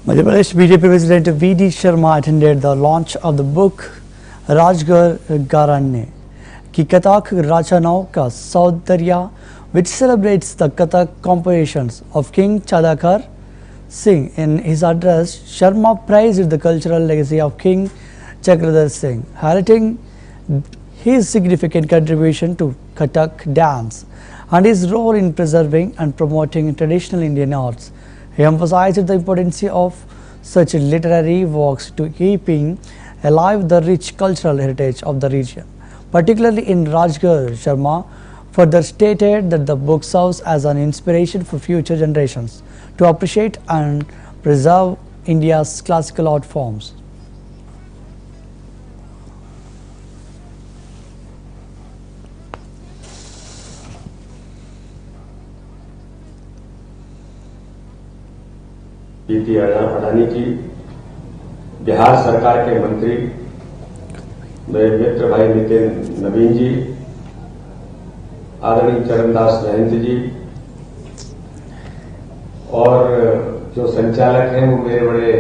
Madhya Pradesh BJP President V.D. Sharma attended the launch of the book Rajgarh Gharane की कथक रचनाओं का सौंदर्य, which celebrates the Kathak compositions of King Chadakar Singh. In his address, Sharma praised the cultural legacy of King Chakradhar Singh, highlighting his significant contribution to Kathak dance and his role in preserving and promoting traditional Indian arts. He emphasized the importance of such literary works to keeping alive the rich cultural heritage of the region, particularly in Rajgarh. Sharma further stated that the book serves as an inspiration for future generations to appreciate and preserve India's classical art forms. प्रीति अडानी जी, बिहार सरकार के मंत्री मेरे मित्र भाई नितिन नवीन जी, आदरणीय चरणदास महंत जी और जो संचालक हैं वो मेरे बड़े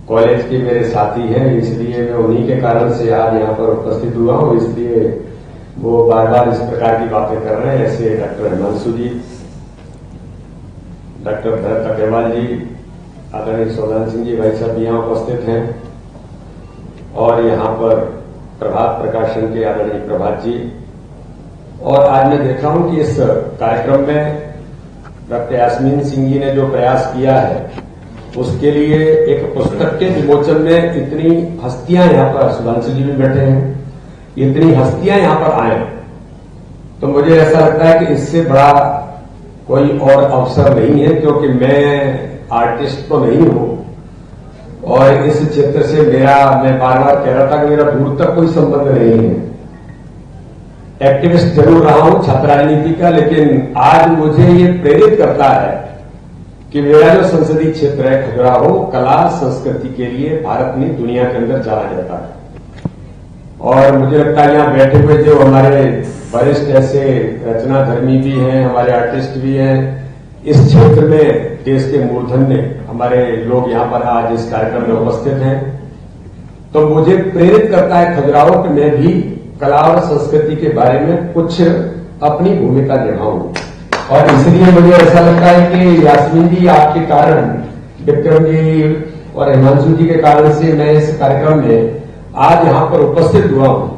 कॉलेज के मेरे साथी हैं, इसलिए मैं उन्हीं के कारण से आज यहाँ पर उपस्थित हुआ हूँ, इसलिए वो बार बार इस प्रकार की बातें कर रहे हैं। ऐसे डॉक्टर हिमांशु जी, डॉक्टर भरत अग्रवाल जी, आदरणीय सोलन सिंह जी भाई साहब यहाँ उपस्थित हैं और यहाँ पर प्रभात प्रकाशन के आदरणीय प्रभात जी। और आज मैं देख रहा हूं कि इस कार्यक्रम में डॉक्टर यास्मीन सिंह जी ने जो प्रयास किया है उसके लिए एक पुस्तक के विमोचन में इतनी हस्तियां यहाँ पर, सुधांशु जी भी बैठे हैं, इतनी हस्तियां यहाँ पर आए, तो मुझे ऐसा लगता है कि इससे बड़ा कोई और अवसर नहीं है, क्योंकि मैं आर्टिस्ट तो नहीं हूं और इस क्षेत्र से मैं बार बार कह रहा था कि मेरा दूर तक कोई संबंध नहीं है। एक्टिविस्ट जरूर रहा हूं छात्र राजनीति का, लेकिन आज मुझे ये प्रेरित करता है कि मेरा जो संसदीय क्षेत्र है खजुराहो, कला संस्कृति के लिए भारत में दुनिया के अंदर जाना जाता है। और मुझे लगता है यहाँ बैठे हुए जो हमारे वरिष्ठ ऐसे रचनाधर्मी भी हैं, हमारे आर्टिस्ट भी हैं, इस क्षेत्र में देश के मूर्धन्य हमारे लोग यहाँ पर आज इस कार्यक्रम में उपस्थित हैं, तो मुझे प्रेरित करता है खजुराहो कि मैं भी कला और संस्कृति के बारे में कुछ अपनी भूमिका निभाऊं। और इसलिए मुझे ऐसा लगता है कि यास्मीन जी आपके कारण, विक्रम जी और हिमांशु जी के कारण से मैं इस कार्यक्रम में आज यहाँ पर उपस्थित हुआ हूं।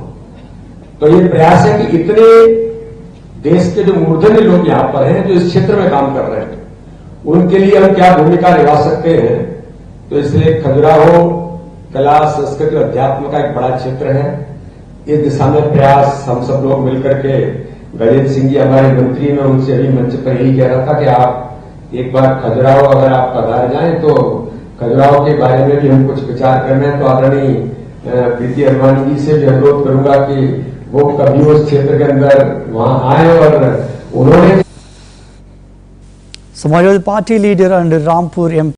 तो ये प्रयास है कि इतने देश के जो मूर्धन्य लोग यहाँ पर हैं, जो इस क्षेत्र में काम कर रहे हैं, उनके लिए हम क्या भूमिका निभा सकते हैं। तो इसलिए खजुराहो कला संस्कृति और अध्यात्म का एक बड़ा क्षेत्र है। इस दिशा में प्रयास हम सब लोग मिलकर के, गजेंद्र सिंह जी हमारे मंत्री, में उनसे अभी मंच पर यही कह रहा था कि आप एक बार खजुराहो अगर आप पधार जाएं तो खजुराहो के बारे में भी हम कुछ विचार करना है। तो आदरणीय प्रीति अडवाणी जी से भी अनुरोध करूंगा कि वो कभी उस क्षेत्र के अंदर वहां आए। और उन्होंने Samajwadi Party leader and Rampur MP